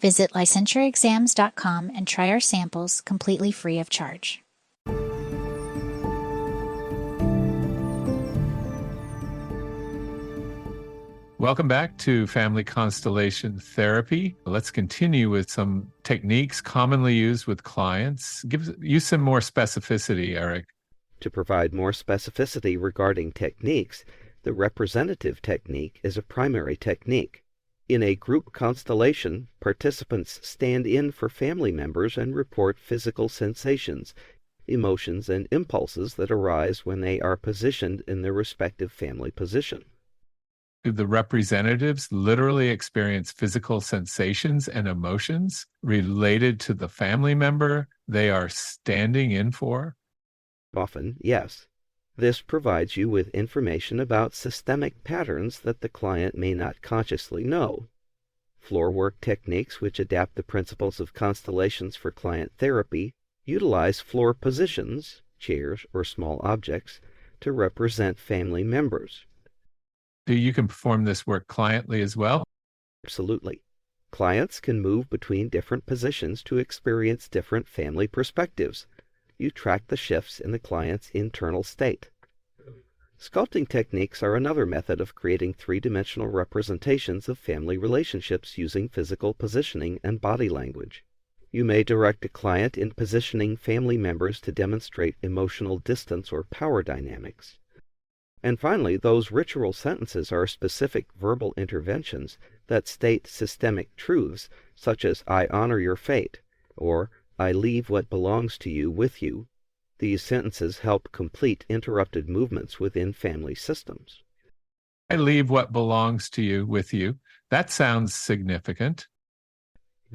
Visit licensureexams.com and try our samples completely free of charge. Welcome back to Family Constellation Therapy. Let's continue with some techniques commonly used with clients. Use some more specificity, Eric. To provide more specificity regarding techniques, the representative technique is a primary technique. In a group constellation, participants stand in for family members and report physical sensations, emotions, and impulses that arise when they are positioned in their respective family position. Do the representatives literally experience physical sensations and emotions related to the family member they are standing in for? Often, yes. This provides you with information about systemic patterns that the client may not consciously know. Floor work techniques, which adapt the principles of constellations for client therapy, utilize floor positions, chairs or small objects, to represent family members. You can perform this work cliently as well? Absolutely. Clients can move between different positions to experience different family perspectives. You track the shifts in the client's internal state. Sculpting techniques are another method of creating three-dimensional representations of family relationships using physical positioning and body language. You may direct a client in positioning family members to demonstrate emotional distance or power dynamics. And finally, those ritual sentences are specific verbal interventions that state systemic truths, such as "I honor your fate," or "I leave what belongs to you with you." These sentences help complete interrupted movements within family systems. I leave what belongs to you with you. That sounds significant.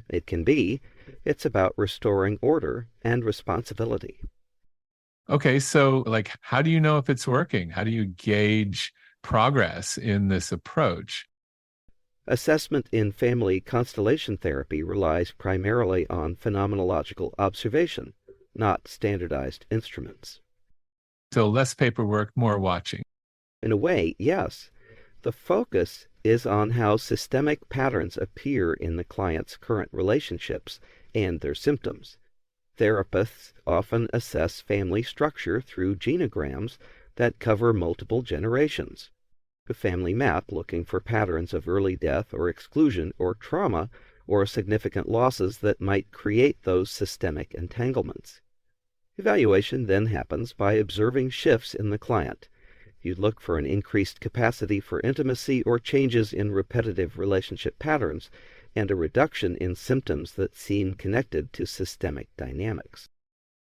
It can be. It's about restoring order and responsibility. Okay, so how do you know if it's working? How do you gauge progress in this approach? Assessment in family constellation therapy relies primarily on phenomenological observation, not standardized instruments. So less paperwork, more watching. In a way, yes. The focus is on how systemic patterns appear in the client's current relationships and their symptoms. Therapists often assess family structure through genograms that cover multiple generations. A family map looking for patterns of early death or exclusion or trauma or significant losses that might create those systemic entanglements. Evaluation then happens by observing shifts in the client. You look for an increased capacity for intimacy or changes in repetitive relationship patterns, and a reduction in symptoms that seem connected to systemic dynamics.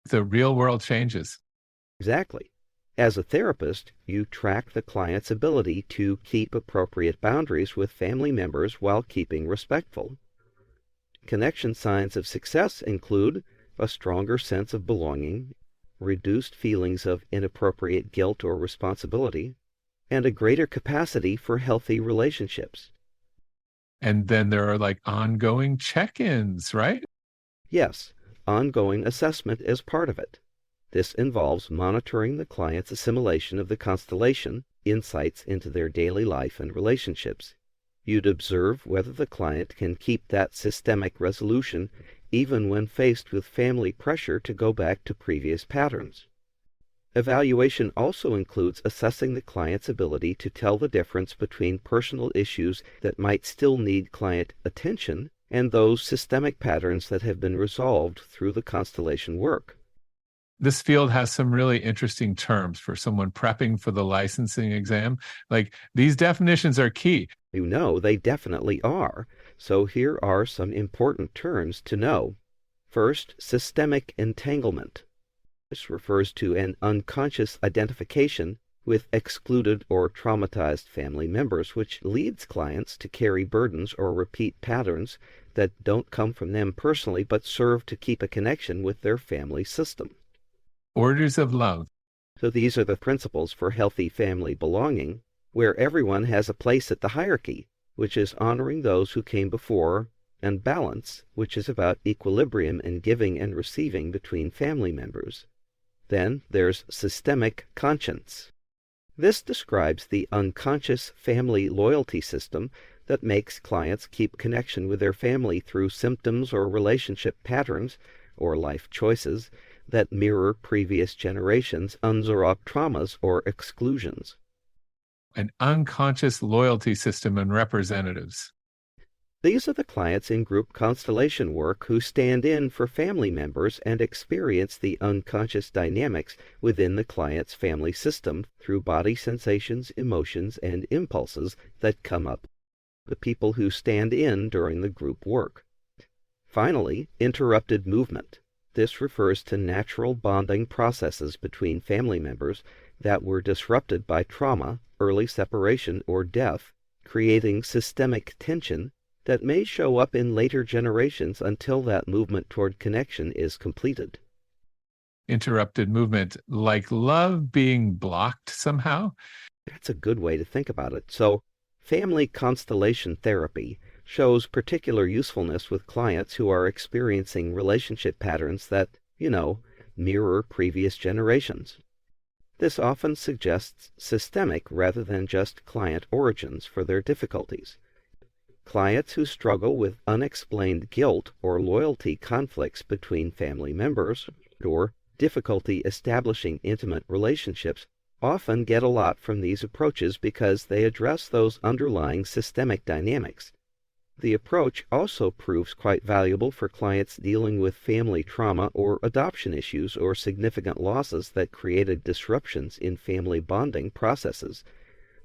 The real world changes. Exactly. As a therapist, you track the client's ability to keep appropriate boundaries with family members while keeping respectful. Connection signs of success include a stronger sense of belonging, reduced feelings of inappropriate guilt or responsibility, and a greater capacity for healthy relationships. And then there are ongoing check-ins, right? Yes, ongoing assessment is part of it. This involves monitoring the client's assimilation of the constellation, insights into their daily life and relationships. You'd observe whether the client can keep that systemic resolution even when faced with family pressure to go back to previous patterns. Evaluation also includes assessing the client's ability to tell the difference between personal issues that might still need client attention and those systemic patterns that have been resolved through the constellation work. This field has some really interesting terms for someone prepping for the licensing exam. These definitions are key. You know, they definitely are. So here are some important terms to know. First, systemic entanglement. This refers to an unconscious identification with excluded or traumatized family members, which leads clients to carry burdens or repeat patterns that don't come from them personally but serve to keep a connection with their family system. Orders of love. So these are the principles for healthy family belonging, where everyone has a place at the hierarchy, which is honoring those who came before, and balance, which is about equilibrium in giving and receiving between family members. Then there's systemic conscience. This describes the unconscious family loyalty system that makes clients keep connection with their family through symptoms or relationship patterns or life choices that mirror previous generations' unresolved traumas or exclusions. An unconscious loyalty system and representatives. These are the clients in group constellation work who stand in for family members and experience the unconscious dynamics within the client's family system through body sensations, emotions, and impulses that come up. The people who stand in during the group work. Finally, interrupted movement. This refers to natural bonding processes between family members that were disrupted by trauma, early separation, or death, creating systemic tension that may show up in later generations until that movement toward connection is completed. Interrupted movement, like love being blocked somehow? That's a good way to think about it. So, family constellation therapy shows particular usefulness with clients who are experiencing relationship patterns that, mirror previous generations. This often suggests systemic rather than just client origins for their difficulties. Clients who struggle with unexplained guilt or loyalty conflicts between family members, or difficulty establishing intimate relationships, often get a lot from these approaches because they address those underlying systemic dynamics. The approach also proves quite valuable for clients dealing with family trauma or adoption issues or significant losses that created disruptions in family bonding processes.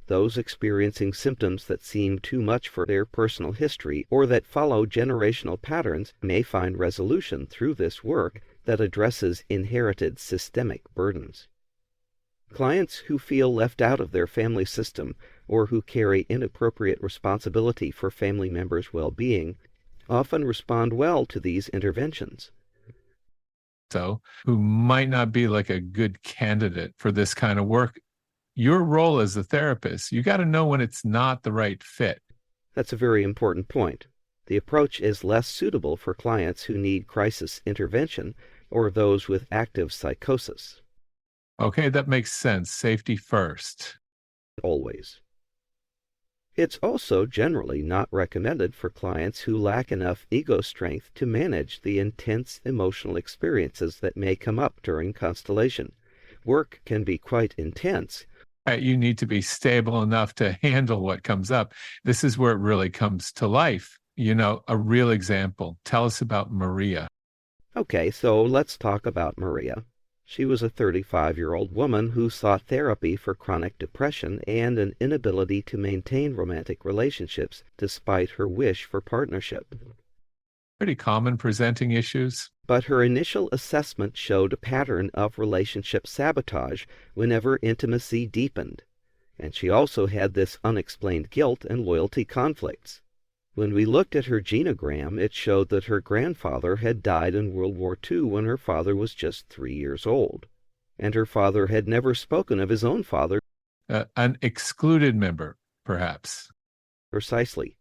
Those experiencing symptoms that seem too much for their personal history or that follow generational patterns may find resolution through this work that addresses inherited systemic burdens. Clients who feel left out of their family system or who carry inappropriate responsibility for family members' well-being often respond well to these interventions. So, who might not be like a good candidate for this kind of work. Your role as a therapist, you got to know when it's not the right fit. That's a very important point. The approach is less suitable for clients who need crisis intervention or those with active psychosis. Okay, that makes sense. Safety first. Always. It's also generally not recommended for clients who lack enough ego strength to manage the intense emotional experiences that may come up during constellation. Work can be quite intense. You need to be stable enough to handle what comes up. This is where it really comes to life. A real example. Tell us about Maria. Okay, so let's talk about Maria. She was a 35-year-old woman who sought therapy for chronic depression and an inability to maintain romantic relationships despite her wish for partnership. Pretty common presenting issues. But her initial assessment showed a pattern of relationship sabotage whenever intimacy deepened, and she also had this unexplained guilt and loyalty conflicts. When we looked at her genogram, it showed that her grandfather had died in World War II when her father was just 3 years old, and her father had never spoken of his own father. An excluded member, perhaps. Precisely.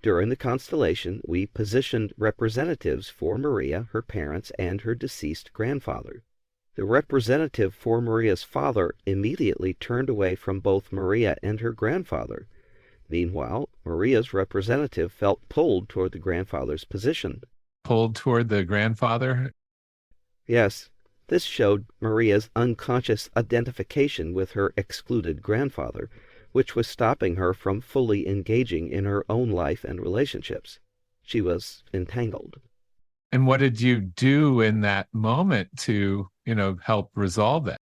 During the constellation, we positioned representatives for Maria, her parents, and her deceased grandfather. The representative for Maria's father immediately turned away from both Maria and her grandfather. Meanwhile, Maria's representative felt pulled toward the grandfather's position. Pulled toward the grandfather? Yes, this showed Maria's unconscious identification with her excluded grandfather, which was stopping her from fully engaging in her own life and relationships. She was entangled. And what did you do in that moment to, help resolve that?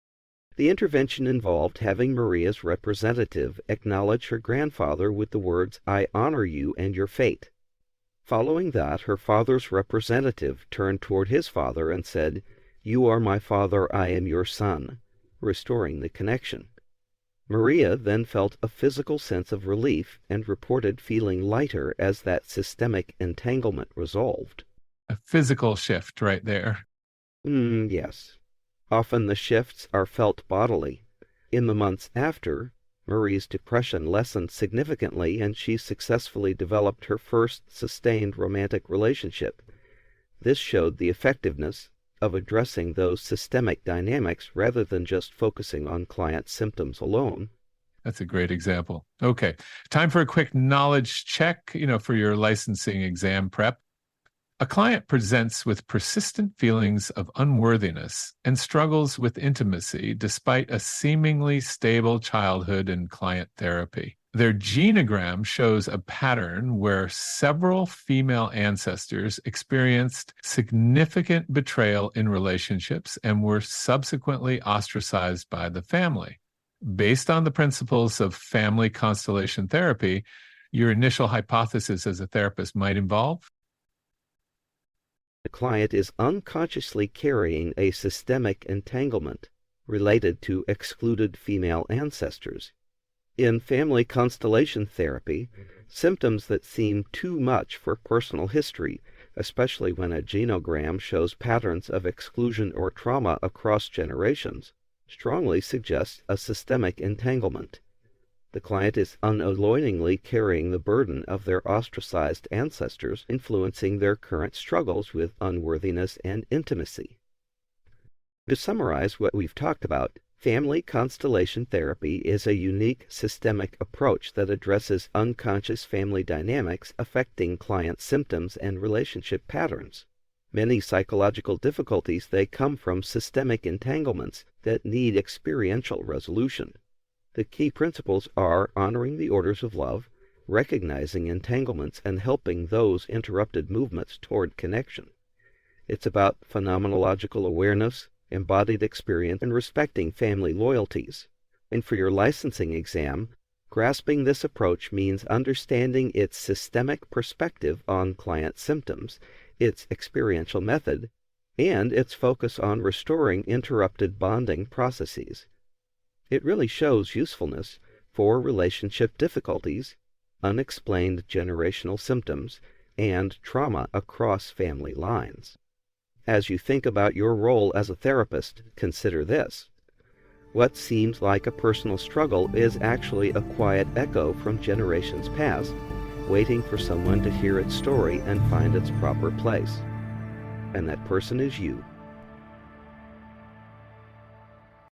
The intervention involved having Maria's representative acknowledge her grandfather with the words, "I honor you and your fate." Following that, her father's representative turned toward his father and said, "You are my father, I am your son," restoring the connection. Maria then felt a physical sense of relief and reported feeling lighter as that systemic entanglement resolved. A physical shift right there. Yes. Often the shifts are felt bodily. In the months after, Marie's depression lessened significantly and she successfully developed her first sustained romantic relationship. This showed the effectiveness of addressing those systemic dynamics rather than just focusing on client symptoms alone. That's a great example. Okay, time for a quick knowledge check, for your licensing exam prep. A client presents with persistent feelings of unworthiness and struggles with intimacy despite a seemingly stable childhood and client therapy. Their genogram shows a pattern where several female ancestors experienced significant betrayal in relationships and were subsequently ostracized by the family. Based on the principles of family constellation therapy, your initial hypothesis as a therapist might involve: the client is unconsciously carrying a systemic entanglement related to excluded female ancestors. In family constellation therapy, symptoms that seem too much for personal history, especially when a genogram shows patterns of exclusion or trauma across generations, strongly suggest a systemic entanglement. The client is unalloyingly carrying the burden of their ostracized ancestors, influencing their current struggles with unworthiness and intimacy. To summarize what we've talked about, family constellation therapy is a unique systemic approach that addresses unconscious family dynamics affecting client symptoms and relationship patterns. Many psychological difficulties, they come from systemic entanglements that need experiential resolution. The key principles are honoring the orders of love, recognizing entanglements, and helping those interrupted movements toward connection. It's about phenomenological awareness, embodied experience, and respecting family loyalties. And for your licensing exam, grasping this approach means understanding its systemic perspective on client symptoms, its experiential method, and its focus on restoring interrupted bonding processes. It really shows usefulness for relationship difficulties, unexplained generational symptoms, and trauma across family lines. As you think about your role as a therapist, consider this. What seems like a personal struggle is actually a quiet echo from generations past, waiting for someone to hear its story and find its proper place. And that person is you.